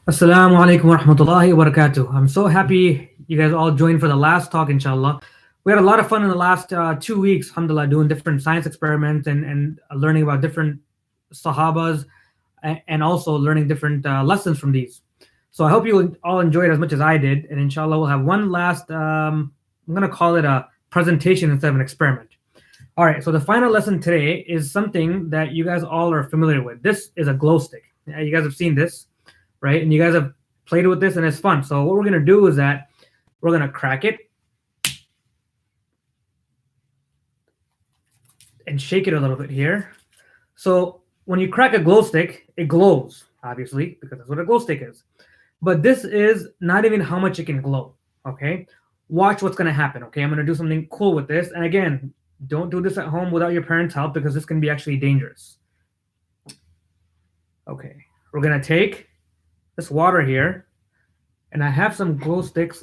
Assalamu alaikum wa rahmatullahi wa barakatuh. I'm so happy you guys all joined for the last talk, inshallah. We had a lot of fun in the last 2 weeks, alhamdulillah, doing different science experiments and learning about different sahabas and also learning different lessons from these. So I hope you all enjoyed as much as I did. And inshallah, we'll have one last, I'm going to call it a presentation instead of an experiment. All right, so the final lesson today is something that you guys all are familiar with. This is a glow stick. You guys have seen this, right? And you guys have played with this and it's fun. So what we're gonna do is that we're gonna crack it and shake it a little bit here. So when you crack a glow stick, it glows, obviously, because that's what a glow stick is. But this is not even how much it can glow, okay? Watch what's gonna happen, okay? I'm gonna do something cool with this. And again, don't do this at home without your parents' help because this can be actually dangerous. Okay, we're gonna take this water here, and I have some glow sticks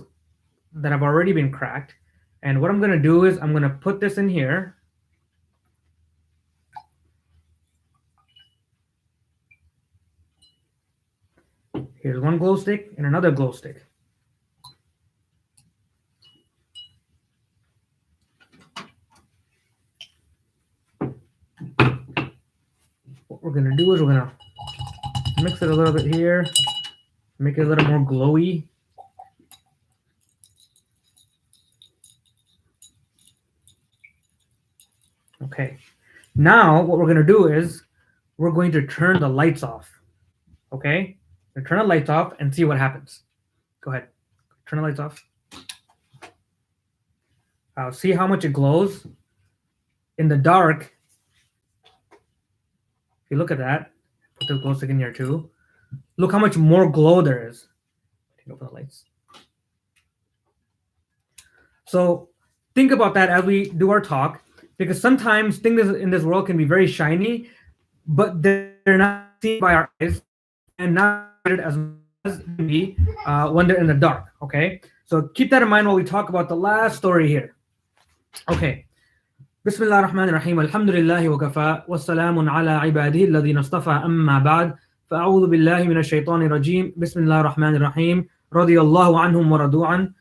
that have already been cracked. And what I'm gonna do is I'm gonna put this in here. Here's one glow stick and another glow stick. What we're gonna do is we're gonna mix it a little bit here, make it a little more glowy. Okay, now what we're gonna do is we're going to turn the lights off. Okay, turn the lights off and see what happens. Go ahead, turn the lights off. See how much it glows in the dark. If you look at that, put the glow stick in here too. Look how much more glow there is. Take open the lights. So think about that as we do our talk, because sometimes things in this world can be very shiny, but they're not seen by our eyes and not as be when they're in the dark. Okay, so keep that in mind while we talk about the last story here. Okay. بسم الله الرحمن الرحيم الحمد لله وكفى والسلام على عباده الذين اصطفى أما بعد فأعوذ بالله من الشيطان الرجيم بسم الله الرحمن الرحيم رضي الله عنهم ورضوا عنه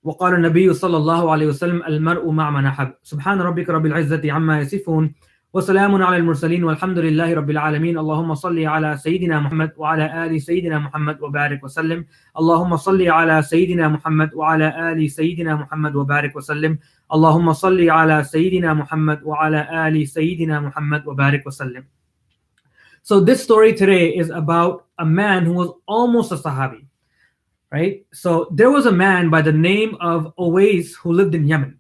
وقال النبي صلى الله عليه وسلم المرء مع من أحب سبحان ربك رب العزة عما يصفون وسلام على المرسلين والحمد لله رب العالمين اللهم صل على سيدنا محمد وعلى آل سيدنا محمد وبارك وسلم اللهم صل على سيدنا محمد وعلى آل سيدنا محمد وبارك وسلم اللهم صل على سيدنا محمد وعلى آل سيدنا محمد وبارك وسلم. So this story today is about a man who was almost a sahabi, right? So there was a man by the name of Uwais who lived in Yemen.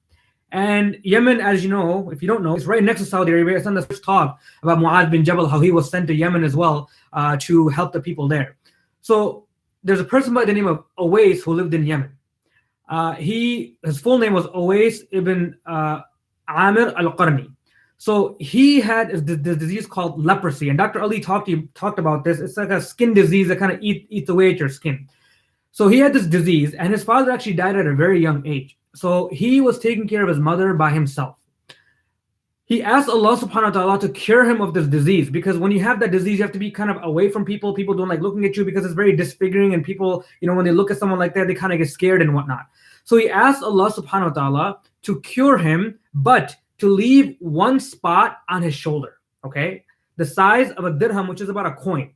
And Yemen, as you know, if you don't know, it's right next to Saudi Arabia. It's on the first talk about Mu'adh bin Jabal, how he was sent to Yemen as well to help the people there. So there's a person by the name of Uwais who lived in Yemen. His full name was Uwais ibn Amir al-Qarni. So he had this disease called leprosy. And Dr. Ali talked about this. It's like a skin disease that kind of eats away at your skin. So he had this disease, and his father actually died at a very young age. So he was taking care of his mother by himself. He asked Allah subhanahu wa ta'ala to cure him of this disease, because when you have that disease, you have to be kind of away from people. People don't like looking at you because it's very disfiguring, and people, when they look at someone like that, they kind of get scared and whatnot. So he asked Allah subhanahu wa ta'ala to cure him, but to leave one spot on his shoulder, okay? The size of a dirham, which is about a coin.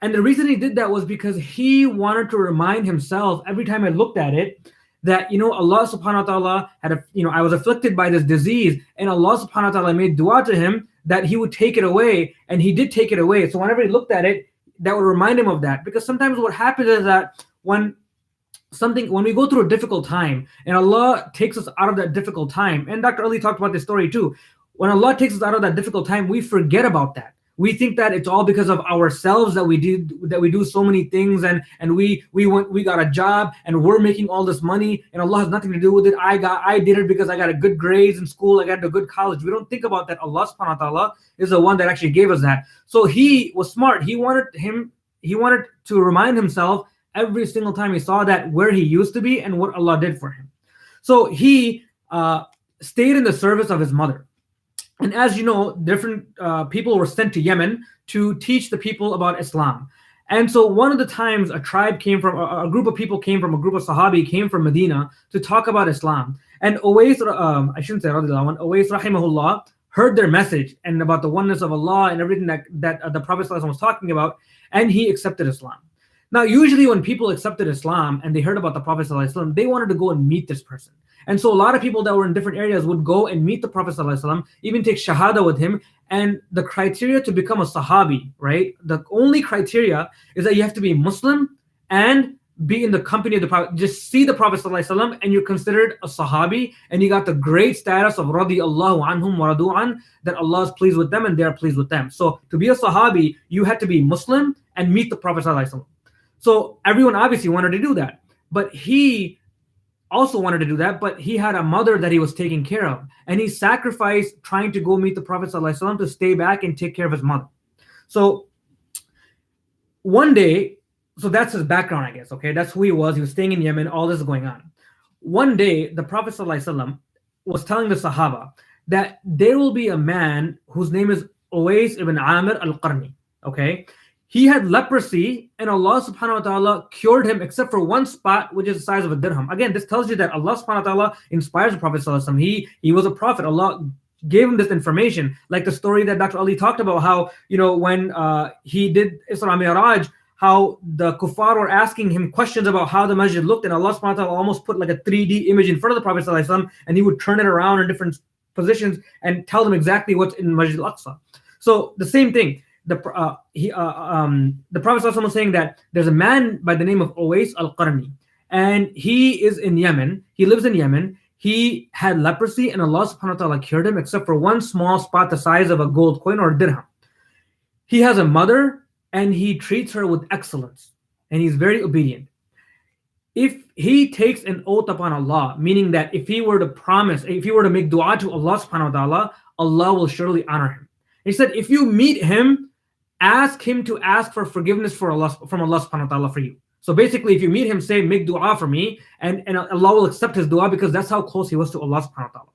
And the reason he did that was because he wanted to remind himself every time I looked at it that, Allah subhanahu wa ta'ala had, I was afflicted by this disease, and Allah subhanahu wa ta'ala made dua to him that he would take it away, and he did take it away. So whenever he looked at it, that would remind him of that. Because sometimes what happens is that when we go through a difficult time and Allah takes us out of that difficult time, and Dr. Ali talked about this story too, when Allah takes us out of that difficult time, we forget about that. We think that it's all because of ourselves that we do so many things, and we got a job and we're making all this money, and Allah has nothing to do with it. I did it because I got a good grades in school, I got a good college. We don't think about that. Allah subhanahu wa ta'ala is the one that actually gave us that. So he was smart. He wanted to remind himself every single time he saw that where he used to be and what Allah did for him. So he stayed in the service of his mother. And as you know, different people were sent to Yemen to teach the people about Islam. And so one of the times a group of people came from a group of sahabi came from Medina to talk about Islam. And Uwais, I shouldn't say radiallahu anhu, Uwais rahimahullah heard their message and about the oneness of Allah and everything that the Prophet ﷺ was talking about, and he accepted Islam. Now, usually when people accepted Islam and they heard about the Prophet ﷺ, they wanted to go and meet this person. And so a lot of people that were in different areas would go and meet the Prophet ﷺ, even take shahada with him. And the criteria to become a sahabi, right? The only criteria is that you have to be Muslim and be in the company of the Prophet. Just see the Prophet ﷺ and you're considered a sahabi, and you got the great status of radiyallahu anhum wa radu an, that Allah is pleased with them and they are pleased with them. So to be a sahabi, you had to be Muslim and meet the Prophet ﷺ. So everyone obviously wanted to do that, but he also wanted to do that, but he had a mother that he was taking care of, and he sacrificed trying to go meet the Prophet ﷺ to stay back and take care of his mother. So one day, so that's his background, I guess. Okay, that's who he was. He was staying in Yemen. All this is going on. One day, the Prophet ﷺ was telling the Sahaba that there will be a man whose name is Uwais ibn Amir al-Qarni. Okay, he had leprosy, and Allah subhanahu wa ta'ala cured him except for one spot, which is the size of a dirham. Again, this tells you that Allah subhanahu wa ta'ala inspires the Prophet ﷺ. He was a prophet. Allah gave him this information, like the story that Dr. Ali talked about, how, when he did Isra Mi'raj, how the kuffar were asking him questions about how the masjid looked, and Allah subhanahu wa ta'ala almost put like a 3D image in front of the Prophet ﷺ, and he would turn it around in different positions and tell them exactly what's in Masjid al-Aqsa. So the same thing. The Prophet ﷺ was saying that there's a man by the name of Uwais al-Qarni, and he is in Yemen. He lives in Yemen. He had leprosy, and Allah subhanahu wa ta'ala cured him except for one small spot the size of a gold coin or a dirham. He has a mother, and he treats her with excellence, and he's very obedient. If he takes an oath upon Allah, meaning that if he were to make dua to Allah subhanahu wa ta'ala, Allah will surely honor him. He said, if you meet him, ask him to ask for forgiveness from Allah subhanahu wa ta'ala for you. So basically, if you meet him, say, make dua for me, and Allah will accept his dua, because that's how close he was to Allah subhanahu wa ta'ala.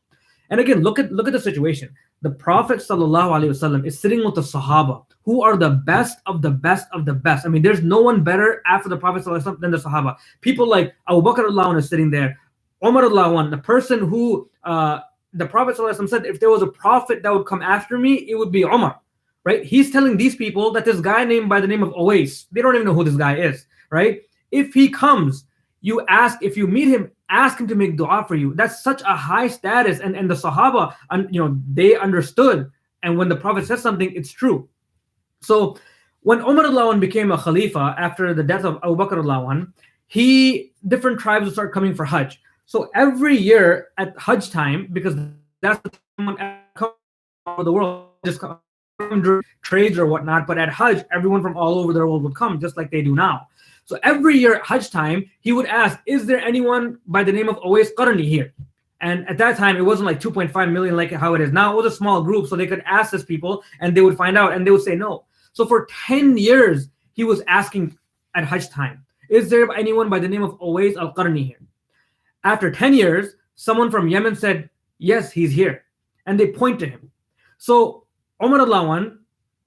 And again, look at the situation. The Prophet sallallahu alaihi wasallam is sitting with the Sahaba, who are the best of the best of the best. I mean, there's no one better after the Prophet sallallahu alaihi wasallam than the Sahaba. People like Abu Bakr radhiyallahu anhu is sitting there, Umar radhiyallahu anhu, the person who the Prophet sallallahu alaihi wasallam said, if there was a prophet that would come after me, it would be Umar. Right? He's telling these people that this guy named by the name of Uwais, they don't even know who this guy is, right? If he comes, if you meet him, ask him to make dua for you. That's such a high status, and the Sahaba, they understood, and when the Prophet says something, it's true. So when Umar radhiyallahu anhu became a Khalifa after the death of Abu Bakr radhiyallahu anhu, different tribes would start coming for Hajj. So every year at Hajj time, because that's the time when everyone all over the world just come trades or whatnot, but at Hajj, everyone from all over the world would come, just like they do now. So every year at Hajj time, he would ask, is there anyone by the name of Uwais Qarni here? And at that time, it wasn't like 2.5 million like how it is now. It was a small group, so they could ask these people, and they would find out, and they would say no. So for 10 years, he was asking at Hajj time, is there anyone by the name of Uwais al-Qarni here? After 10 years, someone from Yemen said, yes, he's here. And they point to him. So Umar radhiyallahu anhu,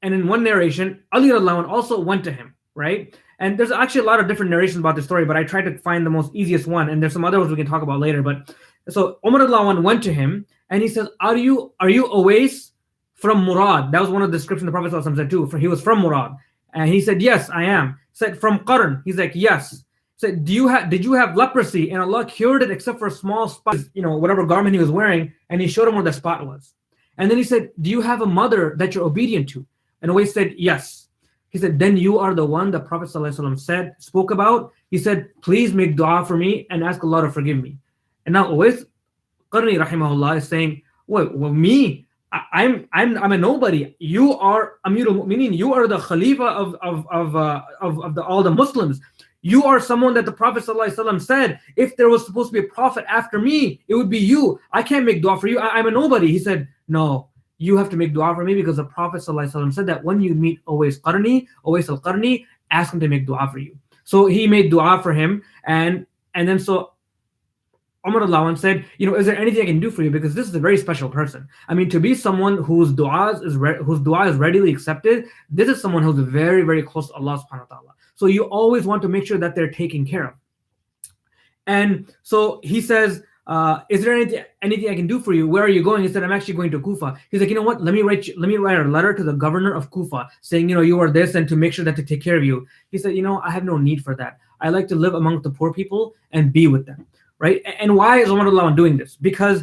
and in one narration, Ali radhiyallahu anhu also went to him, right? And there's actually a lot of different narrations about this story, but I tried to find the most easiest one, and there's some other ones we can talk about later. But so Umar radhiyallahu anhu went to him, and he says, Are you Uwais from Murad? That was one of the descriptions the Prophet ﷺ said too. He was from Murad, and he said, yes, I am. Said, from Qarn? He's like, yes. Said, did you have leprosy? And Allah cured it except for a small spot, whatever garment he was wearing, and he showed him where the spot was. And then he said, do you have a mother that you're obedient to? And Uwais said, yes. He said, then you are the one the Prophet ﷺ spoke about. He said, please make dua for me and ask Allah to forgive me. And now Uwais Qarni rahimahullah is saying, well, me? I'm a nobody. You are Amirul Mu'mineen. You are the Khalifa of all the Muslims. You are someone that the Prophet ﷺ said, if there was supposed to be a prophet after me, it would be you. I can't make dua for you. I'm a nobody. He said, no, you have to make dua for me, because the Prophet ﷺ said that when you meet Uwais al-Qarni, ask him to make dua for you. So he made dua for him, and then so Umar Lawan said, is there anything I can do for you? Because this is a very special person. I mean, to be someone whose dua is readily accepted, this is someone who's very, very close to Allah subhanahu wa ta'ala. So you always want to make sure that they're taken care of. And so he says, is there anything I can do for you? Where are you going? He said, I'm actually going to Kufa. He's like, you know what? Let me write a letter to the governor of Kufa saying, you are this, and to make sure that to take care of you. He said, I have no need for that. I like to live among the poor people and be with them. Right? And why is Umar doing this? Because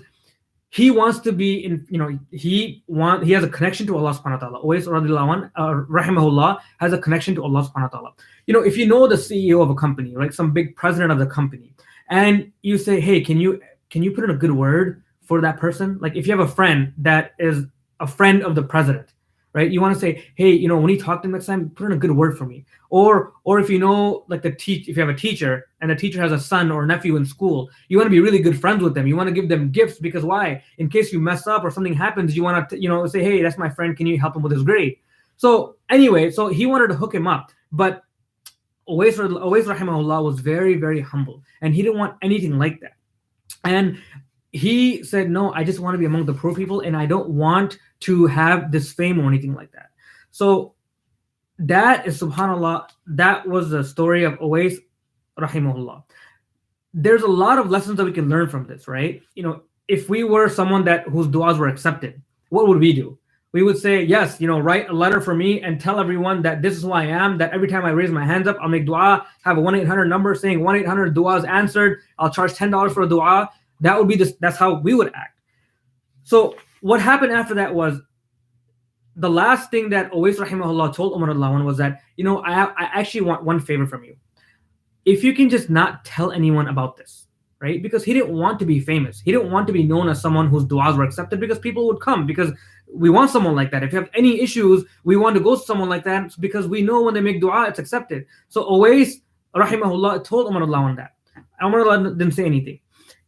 he wants to be in, he has a connection to Allah subhanahu wa ta'ala. Uwais radiallahu anhu, rahimahullah, has a connection to Allah subhanahu wa ta'ala. If you know the CEO of a company, right, some big president of the company, and you say, hey, can you put in a good word for that person? Like if you have a friend that is a friend of the president, right? You want to say, hey, when you talk to him next time, put in a good word for me. Or if like if you have a teacher and the teacher has a son or a nephew in school, you want to be really good friends with them. You want to give them gifts because why? In case you mess up or something happens, you want to, say, hey, that's my friend. Can you help him with his grade? So anyway, so he wanted to hook him up, but Uwais rahimahullah was very, very humble, and he didn't want anything like that. And he said, no, I just want to be among the poor people, and I don't want to have this fame or anything like that. So that is, subhanAllah, that was the story of Uwais rahimahullah. There's a lot of lessons that we can learn from this, right? If we were someone whose du'as were accepted, what would we do? We would say, yes, write a letter for me and tell everyone that this is who I am, that every time I raise my hands up, I'll make dua, have a 1-800 number saying 1-800 dua is answered. I'll charge $10 for a dua. That would be that's how we would act. So what happened after that was, the last thing that Uwais rahimahullah told Umar was that, I actually want one favor from you. If you can just not tell anyone about this, right? Because he didn't want to be famous. He didn't want to be known as someone whose du'as were accepted, because people would come, because we want someone like that. If you have any issues, we want to go to someone like that, because we know when they make dua, it's accepted. So Uwais rahimahullah told Umar that. Umar didn't say anything.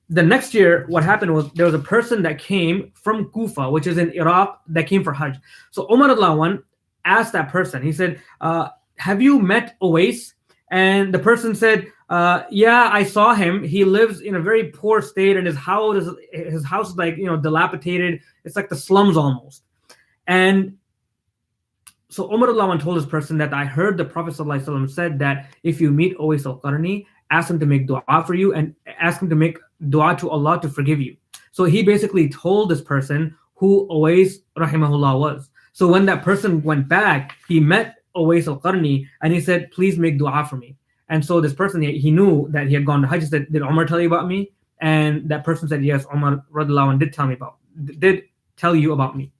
The next year, what happened was, there was a person that came from Kufa, which is in Iraq, that came for Hajj. So Umar asked that person, he said, have you met Uwais? And the person said, yeah, I saw him. He lives in a very poor state, and his house is like, dilapidated. It's like the slums almost. And so Umar told this person that I heard the Prophet ﷺ said that if you meet Uwais al-Qarni, ask him to make dua for you, and ask him to make dua to Allah to forgive you. So he basically told this person who Uwais rahimahullah was. So when that person went back, he met Uwais al-Qarni, and he said, please make dua for me. And so this person, he knew that he had gone to Hajj. He said, did Umar tell you about me? And that person said, yes, Umar radiallahu anh did tell you about me.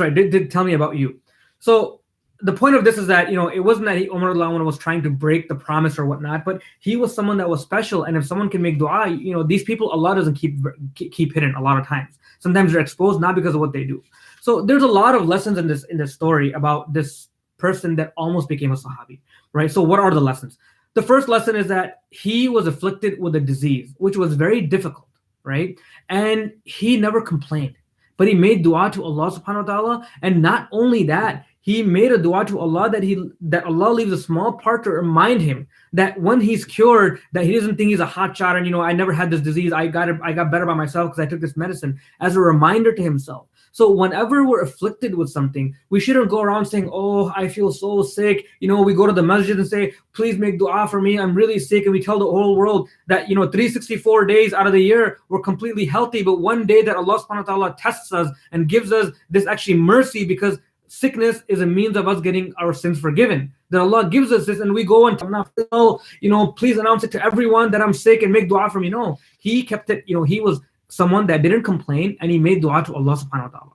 Did tell me about you. So the point of this is that, it wasn't that Umar was trying to break the promise or whatnot, but he was someone that was special. And if someone can make dua, these people, Allah doesn't keep hidden a lot of times. Sometimes they're exposed not because of what they do. So there's a lot of lessons in this story about this person that almost became a sahabi, right? So what are the lessons? The first lesson is that he was afflicted with a disease, which was very difficult, right? And he never complained, but he made dua to Allah subhanahu wa ta'ala. And not only that, he made a dua to Allah that Allah leaves a small part to remind him that when he's cured, that he doesn't think he's a hot shot and, I never had this disease. I got better by myself because I took this medicine, as a reminder to himself. So whenever we're afflicted with something, we shouldn't go around saying, oh, I feel so sick. We go to the masjid and say, please make dua for me. I'm really sick. And we tell the whole world that, 364 days out of the year, we're completely healthy. But one day that Allah subhanahu wa ta'ala tests us and gives us this actually mercy, because sickness is a means of us getting our sins forgiven. That Allah gives us this, and we go and please announce it to everyone that I'm sick and make dua for me. No, he kept it, he was someone that didn't complain, and he made dua to Allah subhanahu wa ta'ala.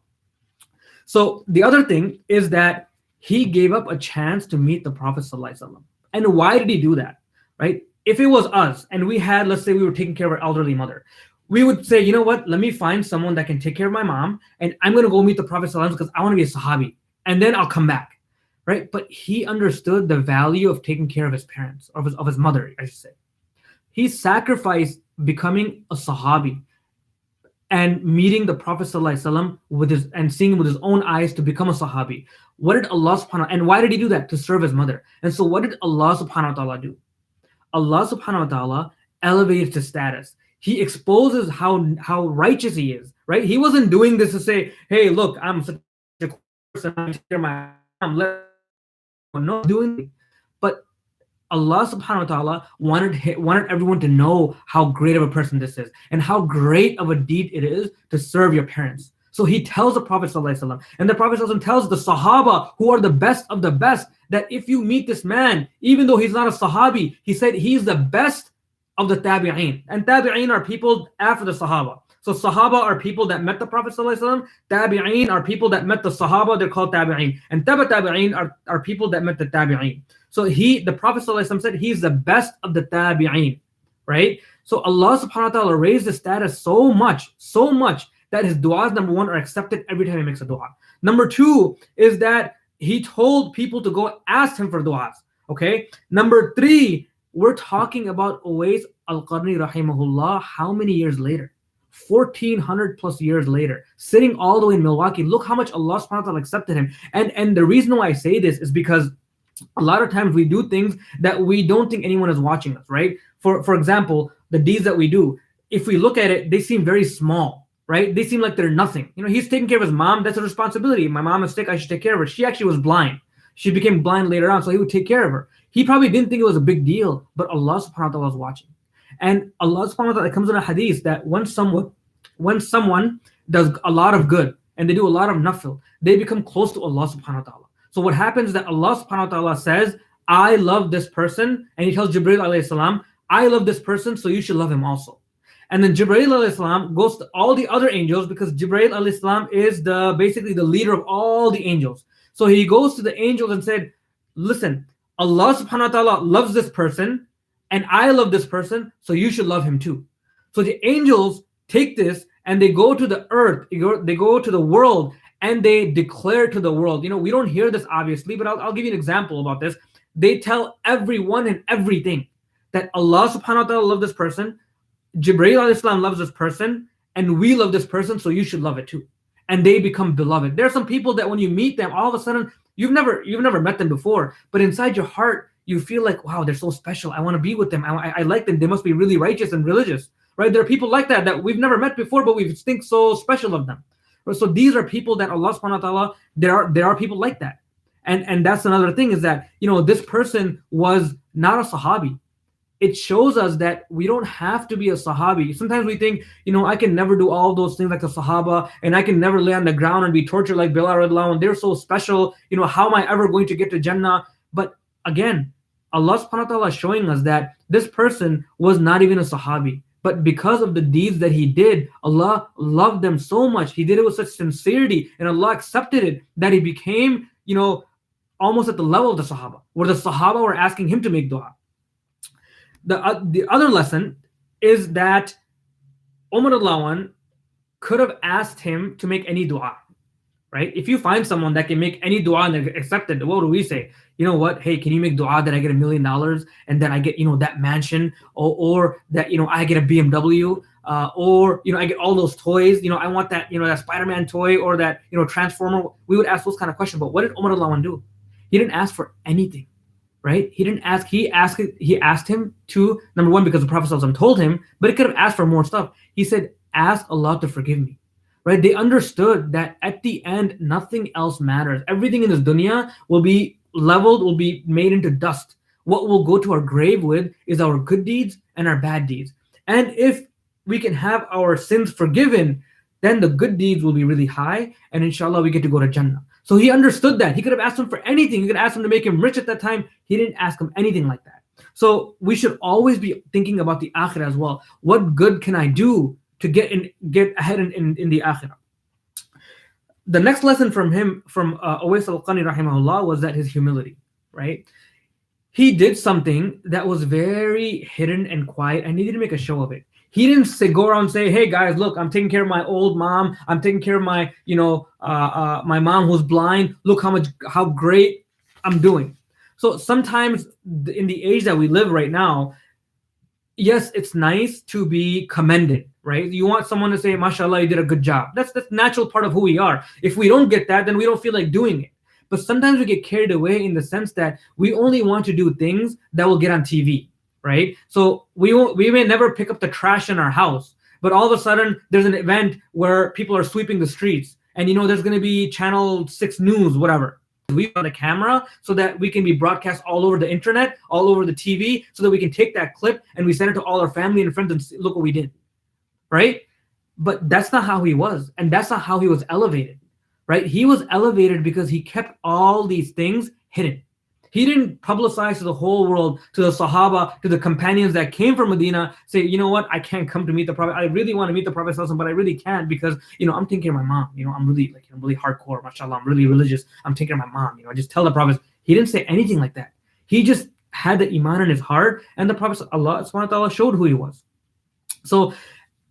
So the other thing is that he gave up a chance to meet the Prophet sallallahu alaihi wasallam. And why did he do that? Right? If it was us and we had, let's say we were taking care of our elderly mother, we would say, you know what, let me find someone that can take care of my mom, and I'm going to go meet the Prophet sallallahu alaihi wasallam because I want to be a sahabi, and then I'll come back. Right? But he understood the value of taking care of his parents, of his mother, I should say. He sacrificed becoming a sahabi and meeting the Prophet ﷺ and seeing him with his own eyes to become a sahabi. What did Allah subhanahu and why did he do that? To serve his mother. And so what did Allah subhanahu wa ta'ala do? Allah subhanahu wa ta'ala elevated his status. He exposes how righteous he is, right? He wasn't doing this to say, hey, look, I'm such a cool person, I'm taking care of my mom, no, he's doing this. But Allah subhanahu wa ta'ala wanted everyone to know how great of a person this is and how great of a deed it is to serve your parents. So he tells the Prophet ﷺ, and the Prophet ﷺ tells the Sahaba, who are the best of the best, that if you meet this man, even though he's not a Sahabi, he said he's the best of the Tabi'een. And Tabi'een are people after the Sahaba. So Sahaba are people that met the Prophet ﷺ. Tabi'een are people that met the Sahaba. They're called Tabi'een. And Tabi'een are people that met the Tabi'een. So the Prophet ﷺ said he's the best of the Tabi'een, right? So Allah subhanahu wa ta'ala raised his status so much that his du'as, number one, are accepted every time he makes a du'a. Number two is that he told people to go ask him for du'as, okay? Number three, we're talking about Uwais al-Qarni rahimahullah, how many years later? 1400 plus years later, sitting all the way in Milwaukee. Look how much Allah subhanahu wa ta'ala accepted him. And the reason why I say this is because a lot of times we do things that we don't think anyone is watching us, right? For example, the deeds that we do, if we look at it, they seem very small, right? They seem like they're nothing. He's taking care of his mom. That's a responsibility. My mom is sick. I should take care of her. She actually was blind. She became blind later on, so he would take care of her. He probably didn't think it was a big deal, but Allah subhanahu wa ta'ala was watching. And Allah subhanahu wa ta'ala, it comes in a hadith that when someone does a lot of good and they do a lot of nafil, they become close to Allah subhanahu wa ta'ala. So what happens is that Allah subhanahu wa ta'ala says, I love this person, and he tells Jibreel alayhi salam, I love this person, so you should love him also. And then Jibreel alayhi salam goes to all the other angels, because Jibreel alayhi salam is basically the leader of all the angels. So he goes to the angels and said, listen, Allah subhanahu wa ta'ala loves this person, and I love this person, so you should love him too. So the angels take this and they go to the earth, they go to the world, and they declare to the world. We don't hear this obviously, but I'll give you an example about this. They tell everyone and everything that Allah subhanahu wa ta'ala loves this person, Jibreel alayhi salam loves this person, and we love this person, so you should love it too. And they become beloved. There are some people that when you meet them, all of a sudden, you've never met them before, but inside your heart, you feel like, wow, they're so special. I want to be with them. I like them. They must be really righteous and religious, right? There are people like that we've never met before, but we think so special of them. So these are people that Allah subhanahu wa ta'ala, there are people like that. And that's another thing, is that, this person was not a sahabi. It shows us that we don't have to be a sahabi. Sometimes we think, I can never do all those things like the sahaba, and I can never lay on the ground and be tortured like Bilal radiallahu anhu. They're so special. How am I ever going to get to Jannah? But again, Allah subhanahu wa ta'ala is showing us that this person was not even a sahabi. But because of the deeds that he did, Allah loved them so much. He did it with such sincerity, and Allah accepted it, that he became, almost at the level of the Sahaba, where the Sahaba were asking him to make dua. The other lesson is that Umar radiallahu anh could have asked him to make any dua, right? If you find someone that can make any dua and accept it, what do we say? You know what? Hey, can you make dua that I get $1 million and then I get, that mansion, or that, I get a BMW, or, I get all those toys, I want that, that Spider-Man toy, or that, Transformer. We would ask those kind of questions. But what did Umar radiallahu anh do? He didn't ask for anything, right? He didn't ask. He asked him to, number one, because the Prophet ﷺ told him, but he could have asked for more stuff. He said, ask Allah to forgive me. Right? They understood that at the end, nothing else matters. Everything in this dunya will be leveled, will be made into dust. What we'll go to our grave with is our good deeds and our bad deeds. And if we can have our sins forgiven, then the good deeds will be really high, and inshallah we get to go to Jannah. So he understood that. He could have asked him for anything. He could ask him to make him rich at that time. He didn't ask him anything like that. So we should always be thinking about the akhirah as well. What good can I do to get ahead in the akhirah? The next lesson from Uwais al-Qarni rahimahullah was that his humility, right? He did something that was very hidden and quiet, and he didn't make a show of it. He didn't go around and say, hey guys, look, I'm taking care of my old mom. I'm taking care of my, my mom who's blind. Look how great I'm doing. So sometimes in the age that we live right now, yes, it's nice to be commended, right? You want someone to say, mashallah, you did a good job. That's the natural part of who we are. If we don't get that, then we don't feel like doing it. But sometimes we get carried away in the sense that we only want to do things that will get on TV, right? So we may never pick up the trash in our house, but all of a sudden there's an event where people are sweeping the streets, and there's going to be channel 6 news, whatever. We on a camera so that we can be broadcast all over the internet, all over the TV, so that we can take that clip and we send it to all our family and friends and look what we did, right? But that's not how he was, and that's not how he was elevated, right? He was elevated because he kept all these things hidden. He didn't publicize to the whole world, to the Sahaba, to the companions that came from Medina, say, you know what, I can't come to meet the Prophet. I really want to meet the Prophet, but I really can't because, I'm taking care of my mom. I'm really hardcore, mashallah. I'm really religious. I'm taking care of my mom. I just tell the Prophet. He didn't say anything like that. He just had the iman in his heart, and the Prophet, Allah subhanahu wa ta'ala, showed who he was. So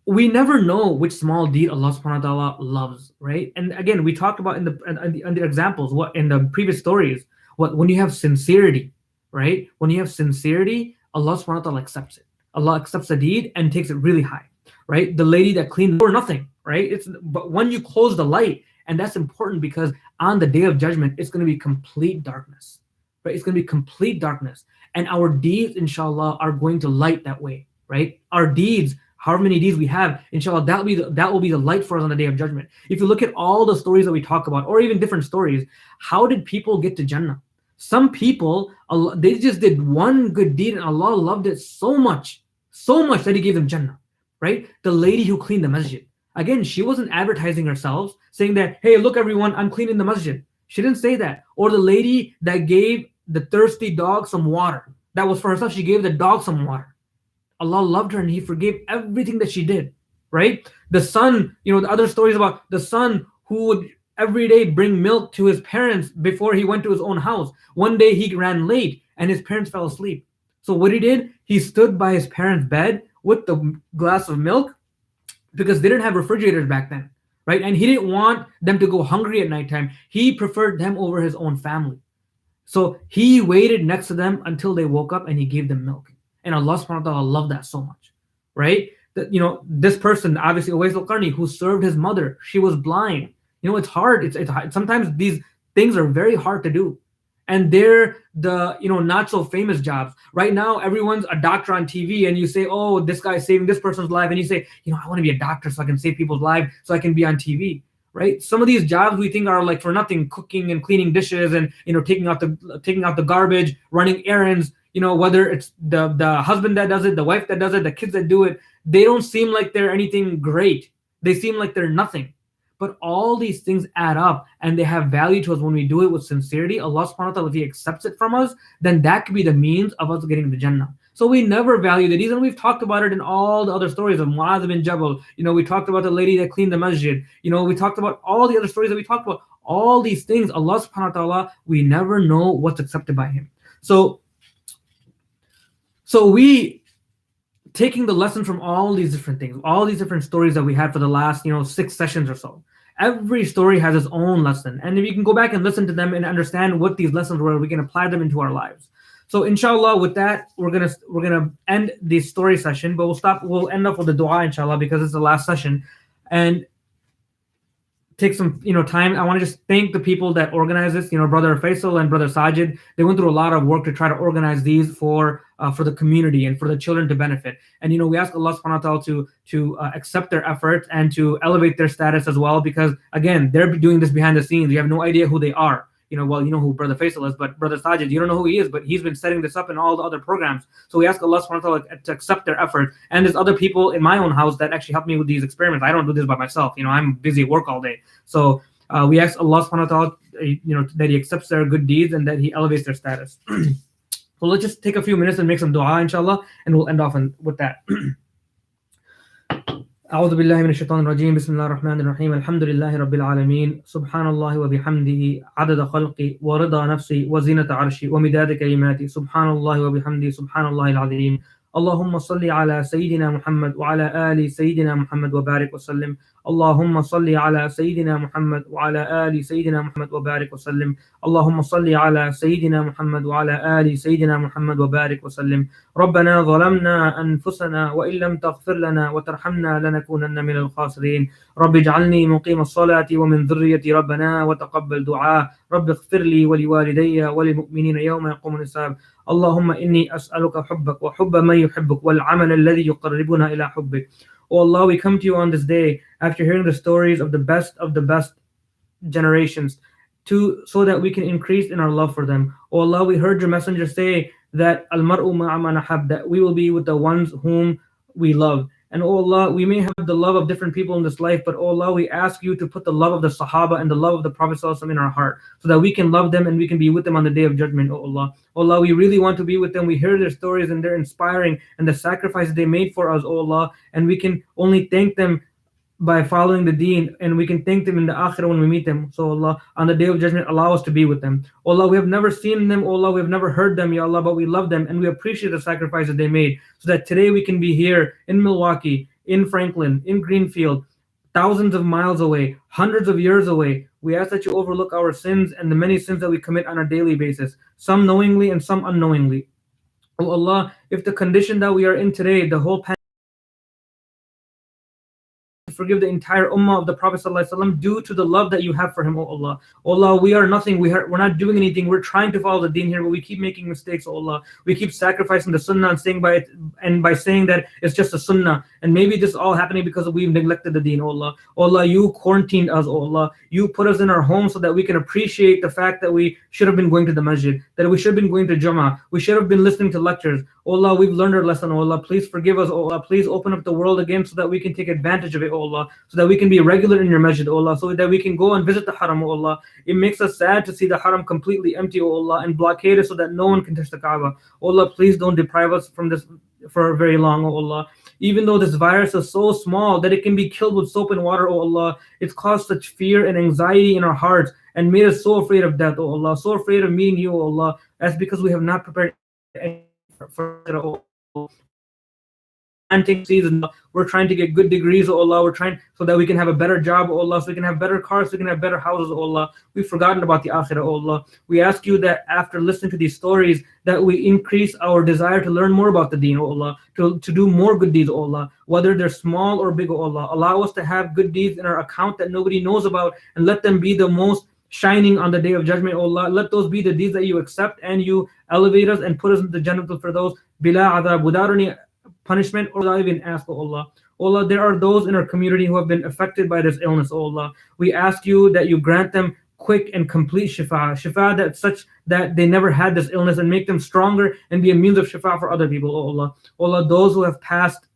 we never know which small deed Allah subhanahu wa ta'ala loves, right? And again, we talked about in the examples, what in the previous stories, when you have sincerity, right? When you have sincerity, Allah subhanahu wa ta'ala accepts it. Allah accepts the deed and takes it really high, right? The lady that cleaned or nothing, right? But when you close the light, and that's important because on the day of judgment, it's going to be complete darkness, right? It's going to be complete darkness. And our deeds, inshallah, are going to light that way, right? Our deeds, however many deeds we have, inshallah, that will be the light for us on the day of judgment. If you look at all the stories that we talk about, or even different stories, how did people get to Jannah? Some people, they just did one good deed and Allah loved it so much that He gave them Jannah, right? The lady who cleaned the masjid. Again, she wasn't advertising herself, saying that, hey, look everyone, I'm cleaning the masjid. She didn't say that. Or the lady that gave the thirsty dog some water. That was for herself. She gave the dog some water. Allah loved her and He forgave everything that she did, right? The son, the other stories about the son who would every day bring milk to his parents before he went to his own house. One day he ran late and his parents fell asleep. So what he did, he stood by his parents' bed with the glass of milk because they didn't have refrigerators back then, right? And he didn't want them to go hungry at nighttime. He preferred them over his own family. So he waited next to them until they woke up and he gave them milk. And Allah subhanahu wa ta'ala loved that so much, right? That, this person, obviously Uwais al-Qarni, who served his mother, she was blind. It's hard. It's sometimes these things are very hard to do. And they're the, not so famous jobs. Right now, everyone's a doctor on TV and you say, oh, this guy's saving this person's life. And you say, I want to be a doctor so I can save people's lives, so I can be on TV, right? Some of these jobs we think are like for nothing, cooking and cleaning dishes and, taking out the garbage, running errands, whether it's the husband that does it, the wife that does it, the kids that do it, they don't seem like they're anything great. They seem like they're nothing. But all these things add up and they have value to us when we do it with sincerity. Allah subhanahu wa ta'ala, if He accepts it from us, then that could be the means of us getting the Jannah. So we never value the deeds, and we've talked about it in all the other stories of Mu'adh bin Jabal. We talked about the lady that cleaned the masjid. We talked about all the other stories that we talked about. All these things, Allah subhanahu wa ta'ala, we never know what's accepted by Him. So we taking the lesson from all these different things, all these different stories that we had for the last, 6 sessions or so. Every story has its own lesson. And if you can go back and listen to them and understand what these lessons were, we can apply them into our lives. So inshallah, with that, we're gonna end the story session, but we'll end up with the dua, inshallah, because it's the last session. And take some time. I want to just thank the people that organized this, Brother Faisal and Brother Sajid. They went through a lot of work to try to organize these for the community and for the children to benefit. And we ask Allah subhanahu wa ta'ala to accept their efforts and to elevate their status as well, because again, they're doing this behind the scenes. You have no idea who they are. Who Brother Faisal is, but Brother Sajid, you don't know who he is, but he's been setting this up in all the other programs. So we ask Allah subhanahu wa ta'ala to accept their effort. And there's other people in my own house that actually help me with these experiments. I don't do this by myself. I'm busy at work all day. So we ask Allah subhanahu wa ta'ala, that He accepts their good deeds and that He elevates their status. So let's just take a few minutes and make some dua, inshallah, and we'll end off with that. أعوذ بالله من الشيطان الرجيم بسم الله الرحمن الرحيم الحمد لله رب العالمين سبحان الله وبحمده عدد خلقي ورضا نفسي وزينة عرشي ومداد كلماتي سبحان الله وبحمده سبحان الله العظيم اللهم صل على سيدنا محمد وعلى آل سيدنا محمد وبارك وسلم اللهم صل على سيدنا محمد وعلى آل سيدنا محمد وبارك وسلم. اللهم صل على سيدنا محمد وعلى آل سيدنا محمد وبارك وسلم. ربنا ظلمنا أنفسنا وإن لم تغفر لنا وترحمنا لنكونن من الخاسرين. رب اجعلني مقيم الصلاة ومن ذريتي ربنا وتقبل دعاء. رب اغفر لي ولوالدي وللمؤمنين يوم يقوم الحساب. اللهم إني أسألك حبك وحب من يحبك والعمل الذي يقربنا إلى حبك. Oh Allah, we come to you on this day after hearing the stories of the best generations, so that we can increase in our love for them. Oh Allah, we heard your messenger say that al-mar'u ma'a man ahab, that we will be with the ones whom we love. And oh Allah, we may have the love of different people in this life, but oh Allah, we ask you to put the love of the Sahaba and the love of the Prophet ﷺ in our heart, so that we can love them and we can be with them on the day of judgment. Oh Allah, oh Allah, we really want to be with them. We hear their stories and they're inspiring, and the sacrifices they made for us, oh Allah, and we can only thank them by following the deen, and we can thank them in the akhirah when we meet them. So Allah, on the day of judgment, allow us to be with them. Oh Allah, we have never seen them, oh Allah, we have never heard them, Ya Allah, but we love them and we appreciate the sacrifices they made, so that today we can be here in Milwaukee, in Franklin, in Greenfield, thousands of miles away, hundreds of years away. We ask that you overlook our sins and the many sins that we commit on a daily basis, some knowingly and some unknowingly. Oh Allah, if the condition that we are in today, the whole forgive the entire ummah of the Prophet ﷺ due to the love that you have for him, oh Allah. Oh Allah, we are nothing, we're not doing anything, we're trying to follow the deen here, but we keep making mistakes, oh Allah. We keep sacrificing the sunnah and by saying that it's just a sunnah, and maybe this is all happening because we've neglected the deen, oh Allah. Oh Allah, you quarantined us, oh Allah. You put us in our home so that we can appreciate the fact that we should have been going to the masjid, that we should have been going to Jummah, we should have been listening to lectures. Oh Allah, we've learned our lesson, oh Allah. Please forgive us, oh Allah. Please open up the world again so that we can take advantage of it, oh Allah. So that we can be regular in your masjid, oh Allah. So that we can go and visit the haram, oh Allah. It makes us sad to see the haram completely empty, oh Allah, and blockaded so that no one can touch the Kaaba. Oh Allah, please don't deprive us from this for very long, oh Allah. Even though this virus is so small that it can be killed with soap and water, oh Allah, it's caused such fear and anxiety in our hearts and made us so afraid of death, oh Allah, so afraid of meeting you, oh Allah. That's because we have not prepared anything for it, oh Allah. Planting season, we're trying to get good degrees, oh Allah. We're trying so that we can have a better job, oh Allah, so we can have better cars, so we can have better houses, oh Allah. We've forgotten about the akhirah, oh Allah. We ask you that after listening to these stories, that we increase our desire to learn more about the deen, oh Allah, to do more good deeds, oh Allah, whether they're small or big, oh Allah. Allow us to have good deeds in our account that nobody knows about, and let them be the most shining on the day of judgment, oh Allah. Let those be the deeds that you accept, and you elevate us and put us in the Jannatul Firdaus bila adab, without any punishment or without even ask, oh Allah. Oh Allah, there are those in our community who have been affected by this illness, oh Allah. We ask you that you grant them quick and complete shifa that such that they never had this illness, and make them stronger and be a means of shifa for other people, oh Allah. Oh Allah, those who have passed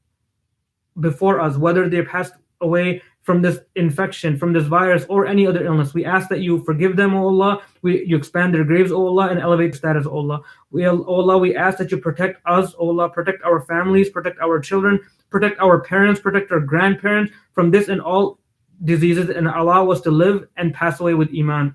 before us, whether they passed away from this infection, from this virus, or any other illness, we ask that you forgive them, oh Allah. You expand their graves, oh Allah, and elevate their status, oh Allah. Oh Allah, we ask that you protect us, oh Allah, protect our families, protect our children, protect our parents, protect our grandparents from this and all diseases, and allow us to live and pass away with iman.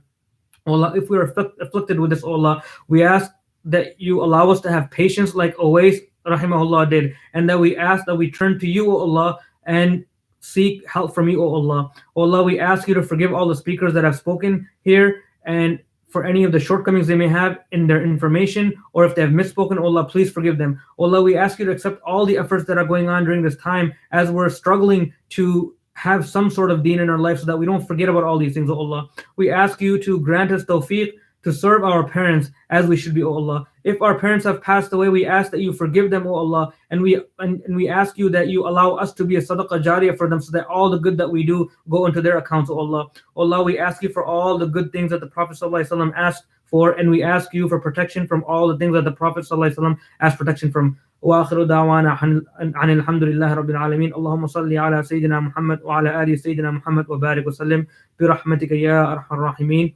Oh Allah, if we are afflicted with this, oh Allah, we ask that you allow us to have patience like Uwais rahimahullah did, and that we ask that we turn to you, oh Allah, and seek help from you, oh Allah. Oh Allah, we ask you to forgive all the speakers that have spoken here, and for any of the shortcomings they may have in their information, or if they have misspoken, oh Allah, please forgive them. Oh Allah, we ask you to accept all the efforts that are going on during this time, as we're struggling to have some sort of deen in our life, so that we don't forget about all these things, oh Allah. We ask you to grant us tawfiq to serve our parents as we should be, oh Allah. If our parents have passed away, we ask that you forgive them, oh Allah, and we ask you that you allow us to be a sadaqah jariyah for them, so that all the good that we do go into their accounts, oh Allah. Oh Allah, we ask you for all the good things that the Prophet ﷺ asked for, and we ask you for protection from all the things that the Prophet ﷺ asked protection from. وآخر دعوانا عن الحمد لله رب العالمين. اللهم صل على سيدنا محمد وعلى آل سيدنا محمد وبارك وسلم برحمتك يا أرحم الراحمين.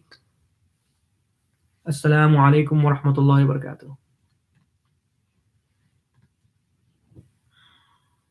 السلام عليكم ورحمة الله وبركاته.